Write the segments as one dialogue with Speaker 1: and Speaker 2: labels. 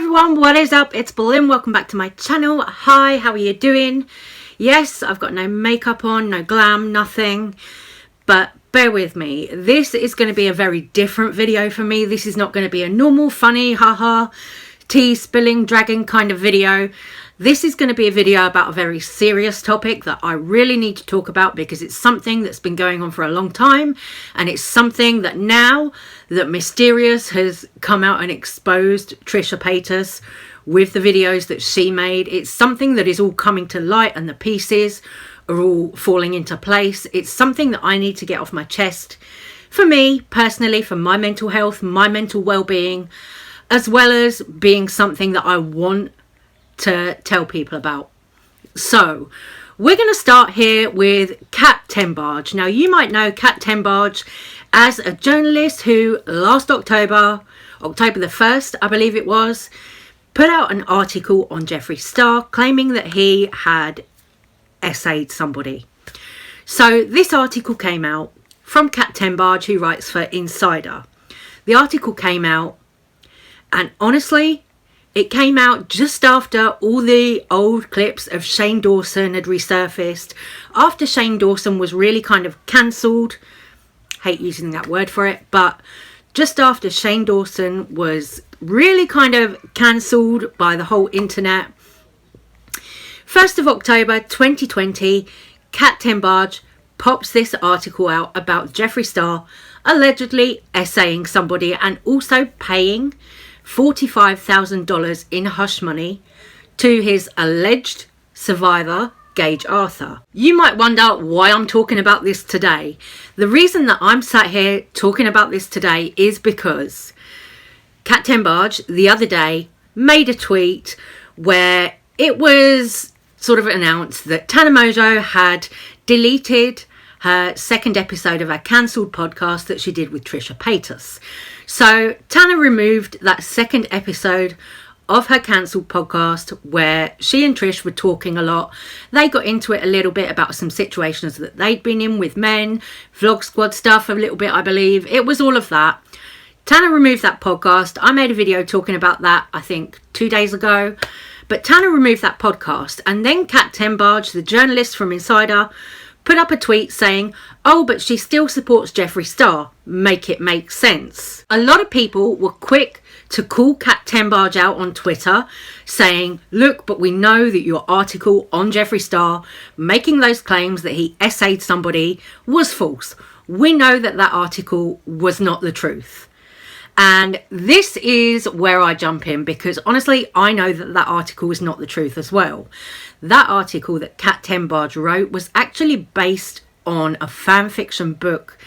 Speaker 1: everyone, what is up? It's Berlin. Welcome back to my channel. Hi, how are you doing? Yes, I've got no makeup on, no glam, nothing, but bear with me. This is going to be a very different video for me. This is not going to be a normal, funny, haha, tea spilling, dragon kind of video. This is going to be a video about a very serious topic that I really need to talk about because it's something that's been going on for a long time, and it's something that now that Mysterious has come out and exposed Trisha Paytas with the videos that she made, it's something that is all coming to light and the pieces are all falling into place. It's something that I need to get off my chest for me personally, for my mental health, my mental well-being, as well as being something that I want to tell people about. So we're going to start here with Kat Tenbarge. Now you might know Kat Tenbarge as a journalist who last October the 1st, I believe it was, put out an article on Jeffree Star claiming that he had essayed somebody. So this article came out from Kat Tenbarge, who writes for Insider. The article came out, and honestly, it came out just after all the old clips of Shane Dawson had resurfaced, after Shane Dawson was really kind of cancelled. Hate using that word for it, but just after Shane Dawson was really kind of cancelled by the whole internet. 1st of October 2020, Kat Tenbarge pops this article out about Jeffree Star allegedly essaying somebody and also paying $45,000 in hush money to his alleged survivor, Gage Arthur. You might wonder why I'm talking about this today. The reason that I'm sat here talking about this today is because Kat Tenbarge the other day made a tweet where it was sort of announced that Tana Mongeau had deleted her second episode of her cancelled podcast that she did with Trisha Paytas. So Tana removed that second episode of her cancelled podcast where she and Trish were talking a lot. They got into it a little bit about some situations that they'd been in with men, Vlog Squad stuff a little bit, I believe. It was all of that. Tana removed that podcast. I made a video talking about that, I think 2 days ago. But Tana removed that podcast, and then Kat Tenbarge, the journalist from Insider, put up a tweet saying, oh, but she still supports Jeffree Star. Make it make sense. A lot of people were quick to call Kat Tenbarge out on Twitter saying, look, but we know that your article on Jeffree Star making those claims that he essayed somebody was false. We know that that article was not the truth. And this is where I jump in because honestly, I know that that article is not the truth as well. That article that Kat Tenbarge wrote was actually based on a fan fiction book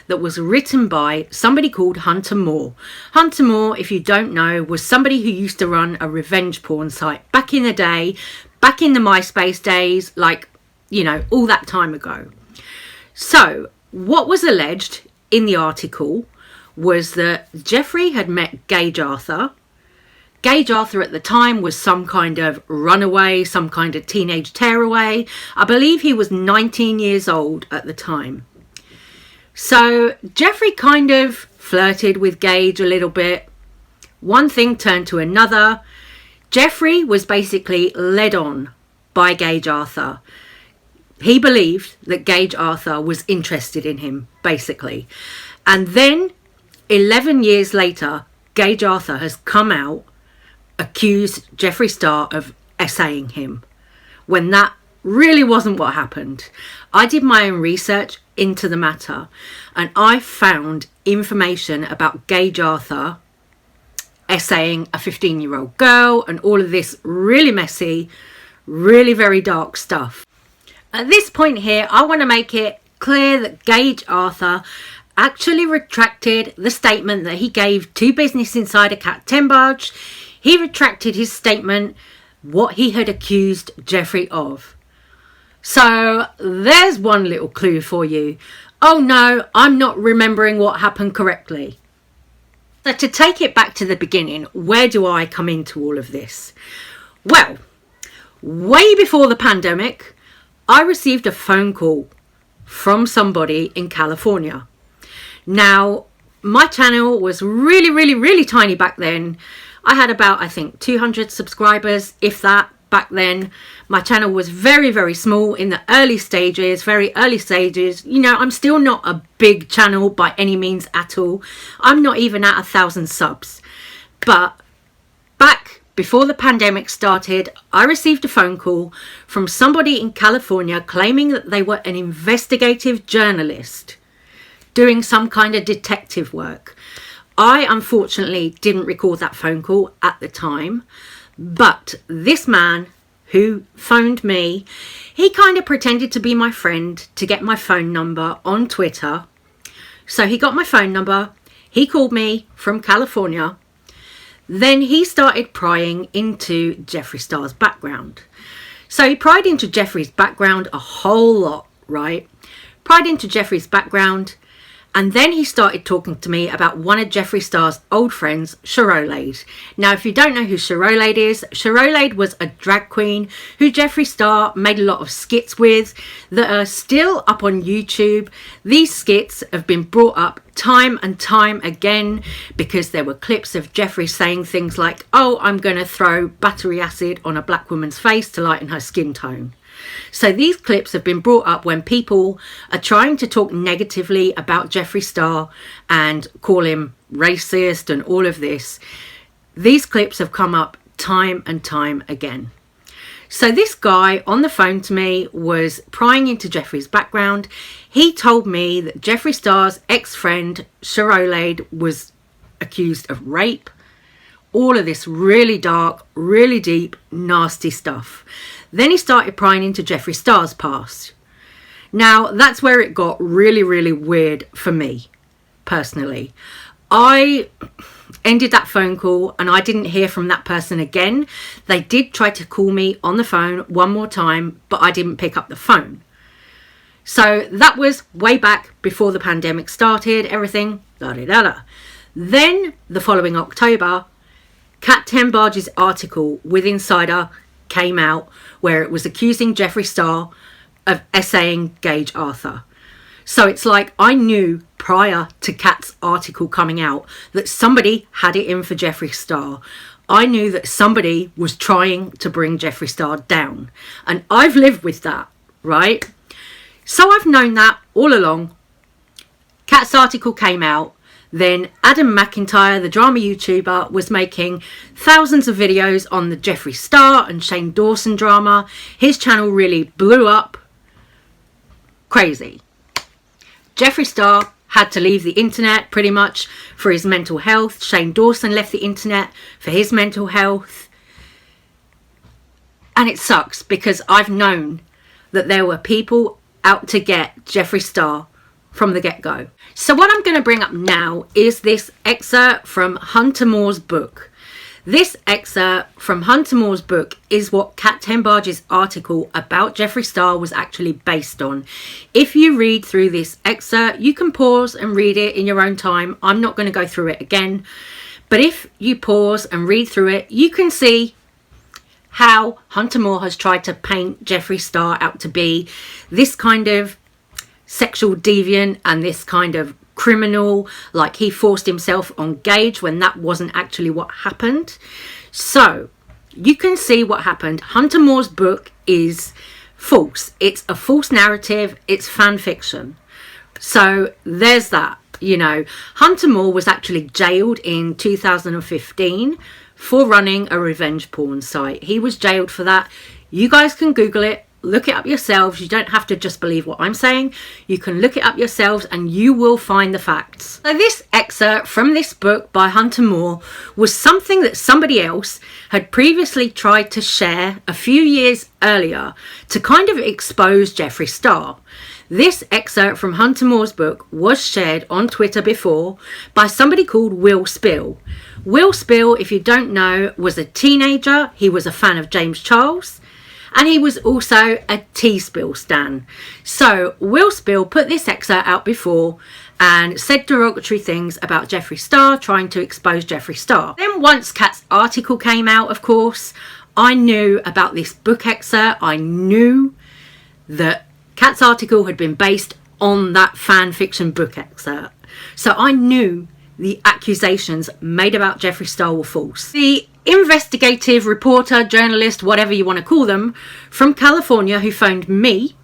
Speaker 1: that was written by somebody called Hunter Moore. Hunter Moore, if you don't know, was somebody who used to run a revenge porn site back in the day, back in the MySpace days, like, you know, all that time ago. So what was alleged in the article was that Jeffree had met Gage Arthur. Gage Arthur at the time was some kind of runaway, some kind of teenage tearaway. I believe he was 19 years old at the time. So Jeffree kind of flirted with Gage a little bit. One thing turned to another. Jeffree was basically led on by Gage Arthur. He believed that Gage Arthur was interested in him, basically. And then 11 years later, Gage Arthur has come out, accused Jeffree Star of essaying him, when that really wasn't what happened. I did my own research into the matter, and I found information about Gage Arthur essaying a 15-year-old girl and all of this really messy, really very dark stuff. At this point here, I want to make it clear that Gage Arthur actually retracted the statement that he gave to Business Insider Kat Tenbarge. He retracted his statement, what he had accused Jeffree of. So there's one little clue for you. Oh no, I'm not remembering what happened correctly. So to take it back to the beginning, where do I come into all of this? Well, way before the pandemic, I received a phone call from somebody in California. Now, my channel was really tiny back then. I had about, I think, 200 subscribers, if that, back then. My channel was very, very small in the very early stages. You know, I'm still not a big channel by any means at all. I'm not even at 1,000 subs. But back before the pandemic started, I received a phone call from somebody in California claiming that they were an investigative journalist doing some kind of detective work. I unfortunately didn't record that phone call at the time, but this man who phoned me, he kind of pretended to be my friend to get my phone number on Twitter. So he got my phone number, he called me from California. Then he started prying into Jeffree Star's background. So he pried into Jeffree's background a whole lot, right? Pried into Jeffree's background, and then he started talking to me about one of Jeffree Star's old friends, Jeffree. Now, if you don't know who Jeffree is, Jeffree was a drag queen who Jeffree Star made a lot of skits with that are still up on YouTube. These skits have been brought up time and time again because there were clips of Jeffree saying things like, oh, I'm going to throw battery acid on a black woman's face to lighten her skin tone. So these clips have been brought up when people are trying to talk negatively about Jeffree Star and call him racist and all of this. These clips have come up time and time again. So this guy on the phone to me was prying into Jeffree's background. He told me that Jeffree Star's ex-friend Jeffree was accused of rape. All of this really dark, really deep, nasty stuff. Then he started prying into Jeffree Star's past. Now, that's where it got really, really weird for me, personally. I ended that phone call and I didn't hear from that person again. They did try to call me on the phone one more time, but I didn't pick up the phone. So that was way back before the pandemic started, everything, da-da-da-da. Then, the following October, Kat Tenbarge's article with Insider came out where it was accusing Jeffree Star of essaying Gage Arthur. So it's like I knew prior to Kat's article coming out that somebody had it in for Jeffree Star. I knew that somebody was trying to bring Jeffree Star down. And I've lived with that, right? So I've known that all along. Kat's article came out. Then Adam McIntyre, the drama YouTuber, was making thousands of videos on the Jeffree Star and Shane Dawson drama. His channel really blew up. Crazy. Jeffree Star had to leave the internet pretty much for his mental health. Shane Dawson left the internet for his mental health. And it sucks because I've known that there were people out to get Jeffree Star from the get-go. So what I'm going to bring up now is this excerpt from Hunter Moore's book. This excerpt from Hunter Moore's book is what Kat Tenbarge's article about Jeffree Star was actually based on. If you read through this excerpt, you can pause and read it in your own time. I'm not going to go through it again. But if you pause and read through it, you can see how Hunter Moore has tried to paint Jeffree Star out to be this kind of sexual deviant and this kind of criminal, like he forced himself on Gage when that wasn't actually what happened. So you can see what happened. Hunter Moore's book is false. It's a false narrative. It's fan fiction. So there's that. You know, Hunter Moore was actually jailed in 2015 for running a revenge porn site. He was jailed for that. You guys can Google it. Look it up yourselves. You don't have to just believe what I'm saying. You can look it up yourselves and you will find the facts. So this excerpt from this book by Hunter Moore was something that somebody else had previously tried to share a few years earlier to kind of expose Jeffree Star. This excerpt from Hunter Moore's book was shared on Twitter before by somebody called Will Spill. Will Spill, if you don't know, was a teenager. He was a fan of James Charles. And he was also a T-Spill stan. So Will Spill put this excerpt out before and said derogatory things about Jeffree Star, trying to expose Jeffree Star. Then once Kat's article came out, of course, I knew about this book excerpt. I knew that Kat's article had been based on that fan fiction book excerpt. So I knew the accusations made about Jeffree Star were false. The investigative reporter, journalist, whatever you want to call them, from California who phoned me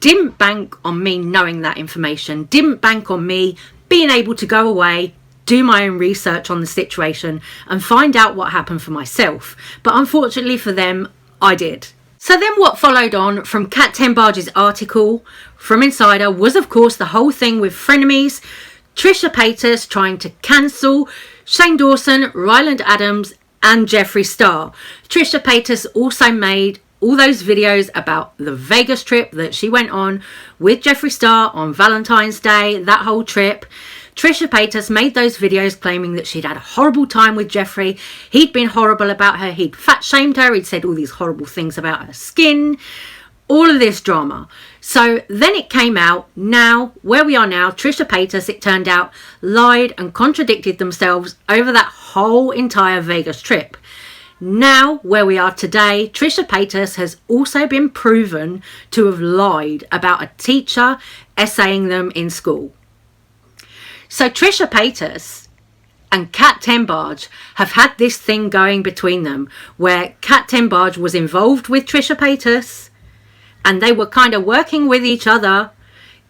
Speaker 1: didn't bank on me knowing that information, didn't bank on me being able to go away, do my own research on the situation and find out what happened for myself. But unfortunately for them, I did. So then what followed on from Kat Tenbarge's article from Insider was, of course, the whole thing with frenemies, Trisha Paytas trying to cancel Shane Dawson, Ryland Adams and Jeffree Star. Trisha Paytas also made all those videos about the Vegas trip that she went on with Jeffree Star on Valentine's Day, that whole trip. Trisha Paytas made those videos claiming that she'd had a horrible time with Jeffree. He'd been horrible about her. He'd fat shamed her. He'd said all these horrible things about her skin. All of this drama. So then it came out. Now, where we are now, Trisha Paytas, it turned out, lied and contradicted themselves over that whole entire Vegas trip. Now, where we are today, Trisha Paytas has also been proven to have lied about a teacher essaying them in school. So Trisha Paytas and Kat Tenbarge have had this thing going between them where Kat Tenbarge was involved with Trisha Paytas and they were kind of working with each other.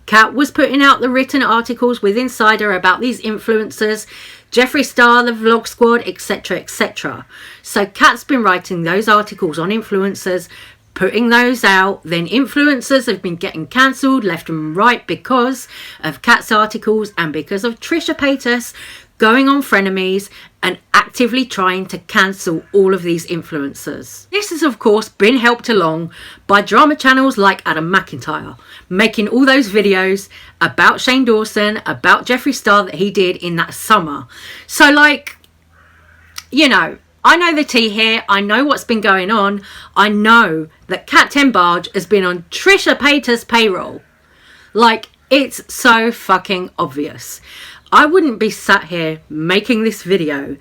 Speaker 1: Kat was putting out the written articles with Insider about these influencers, Jeffree Star, the Vlog Squad, etc, etc. So Kat's been writing those articles on influencers, putting those out. Then influencers have been getting cancelled left and right because of Kat's articles and because of Trisha Paytas going on frenemies and actively trying to cancel all of these influencers. This has of course been helped along by drama channels like Adam McIntyre, making all those videos about Shane Dawson, about Jeffree Star that he did in that summer. So like, you know, I know the tea here. I know what's been going on. I know that Kat Tenbarge has been on Trisha Paytas' payroll. Like, it's so fucking obvious. I wouldn't be sat here making this video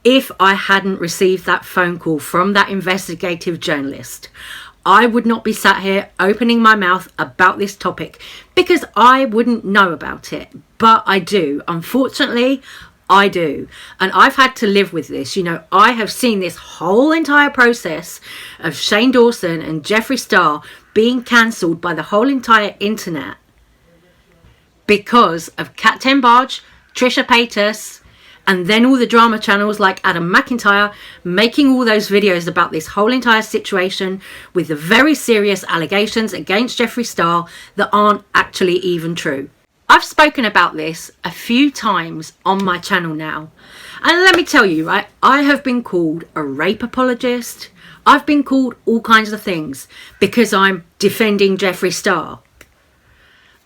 Speaker 1: if I hadn't received that phone call from that investigative journalist. I would not be sat here opening my mouth about this topic because I wouldn't know about it. But I do. Unfortunately, I do. And I've had to live with this. You know, I have seen this whole entire process of Shane Dawson and Jeffree Star being cancelled by the whole entire internet because of Kat Tenbarge, Trisha Paytas, and then all the drama channels like Adam McIntyre making all those videos about this whole entire situation with the very serious allegations against Jeffree Star that aren't actually even true. I've spoken about this a few times on my channel now. And let me tell you, right, I have been called a rape apologist. I've been called all kinds of things because I'm defending Jeffree Star.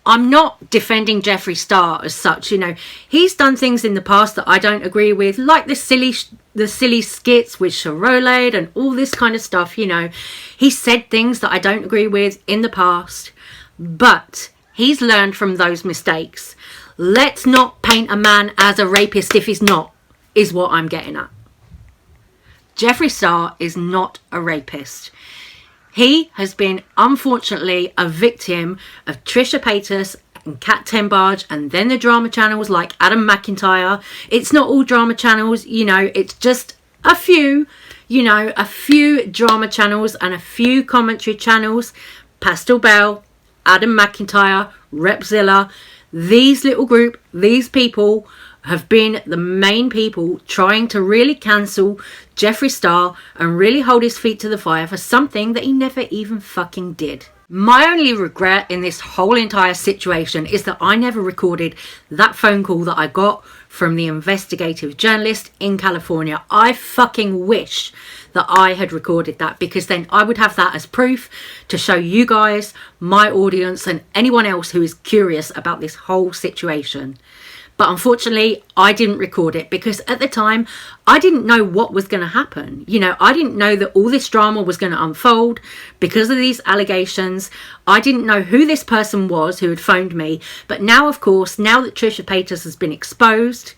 Speaker 1: I'm not defending Jeffree Star as such. You know, he's done things in the past that I don't agree with, like the silly skits with Payroll and all this kind of stuff. You know, he said things that I don't agree with in the past, but he's learned from those mistakes. Let's not paint a man as a rapist if he's not, is what I'm getting at. Jeffree Star is not a rapist. He has been, unfortunately, a victim of Trisha Paytas and Kat Tenbarge and then the drama channels like Adam McIntyre. It's not all drama channels, you know, it's just a few, you know, a few drama channels and a few commentary channels. Pastel Bell, Adam McIntyre, Repzilla, these little group, these people have been the main people trying to really cancel Jeffree Star and really hold his feet to the fire for something that he never even fucking did. My only regret in this whole entire situation is that I never recorded that phone call that I got from the investigative journalist in California. I fucking wish that I had recorded that, because then I would have that as proof to show you guys, my audience, and anyone else who is curious about this whole situation. But unfortunately, I didn't record it because at the time, I didn't know what was going to happen. You know, I didn't know that all this drama was going to unfold because of these allegations. I didn't know who this person was who had phoned me. But now, of course, now that Trisha Paytas has been exposed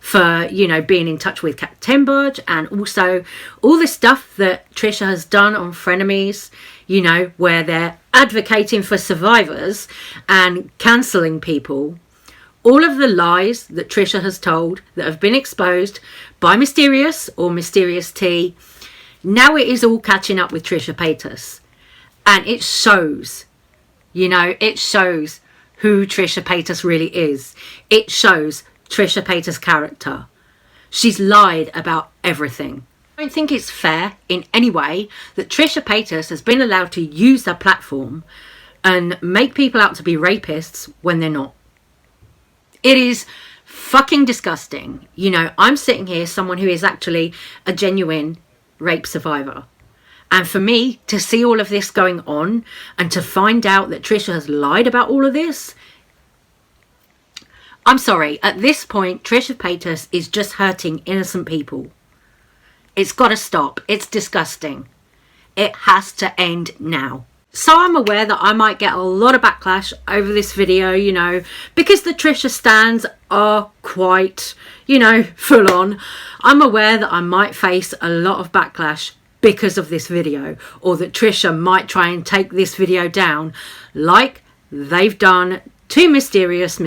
Speaker 1: for, you know, being in touch with Kat Tenbarge and also all the stuff that Trisha has done on Frenemies, you know, where they're advocating for survivors and cancelling people. all of the lies that Trisha has told that have been exposed by Mysterious or Mysterious T, now it is all catching up with Trisha Paytas. And it shows, you know, it shows who Trisha Paytas really is. It shows Trisha Paytas' character. She's lied about everything. I don't think it's fair in any way that Trisha Paytas has been allowed to use her platform and make people out to be rapists when they're not. It is fucking disgusting. You know, I'm sitting here, someone who is actually a genuine rape survivor. And for me to see all of this going on and to find out that Trisha has lied about all of this, I'm sorry, at this point, Trisha Paytas is just hurting innocent people. It's got to stop. It's disgusting. It has to end now. So I'm aware that I might get a lot of backlash over this video, you know, because the Trisha stans are quite, you know, full on. I'm aware that I might face a lot of backlash because of this video, or that Trisha might try and take this video down like they've done to Mysterious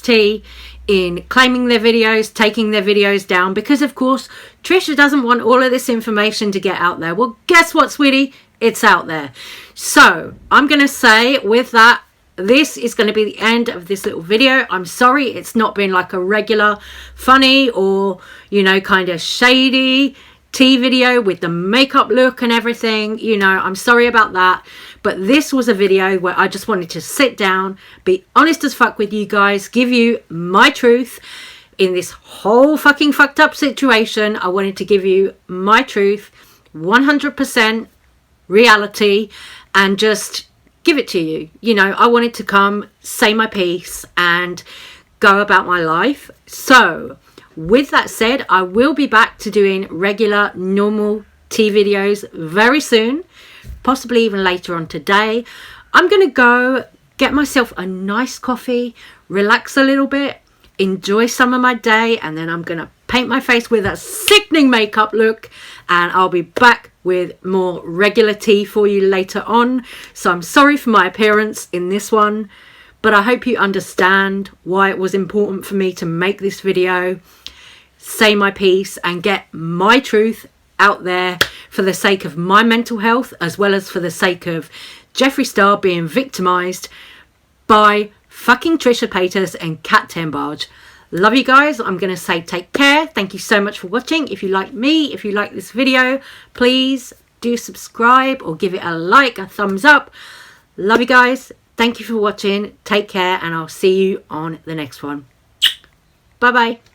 Speaker 1: T in claiming their videos, taking their videos down, because of course Trisha doesn't want all of this information to get out there. Well, guess what, sweetie? It's out there. So I'm going to say with that, this is going to be the end of this little video. I'm sorry it's not been like a regular funny or, you know, kind of shady tea video with the makeup look and everything. You know, I'm sorry about that. But this was a video where I just wanted to sit down, be honest as fuck with you guys, give you my truth in this whole fucking fucked up situation. I wanted to give you my truth, 100% reality, and just give it to you. You know, I wanted to come, say my piece, and go about my life. So with that said, I will be back to doing regular, normal tea videos very soon, possibly even later on today. I'm going to go get myself a nice coffee, relax a little bit, enjoy some of my day, and then I'm going to paint my face with a sickening makeup look, and I'll be back with more regular tea for you later on. So I'm sorry for my appearance in this one, but I hope you understand why it was important for me to make this video, say my piece, and get my truth out there for the sake of my mental health, as well as for the sake of Jeffree Star being victimized by fucking Trisha Paytas and Cat Tenbarge. Love you guys. I'm going to say take care. Thank you so much for watching. If you like me, if you like this video, please do subscribe or give it a like, a thumbs up. Love you guys. Thank you for watching. Take care, and I'll see you on the next one. Bye bye.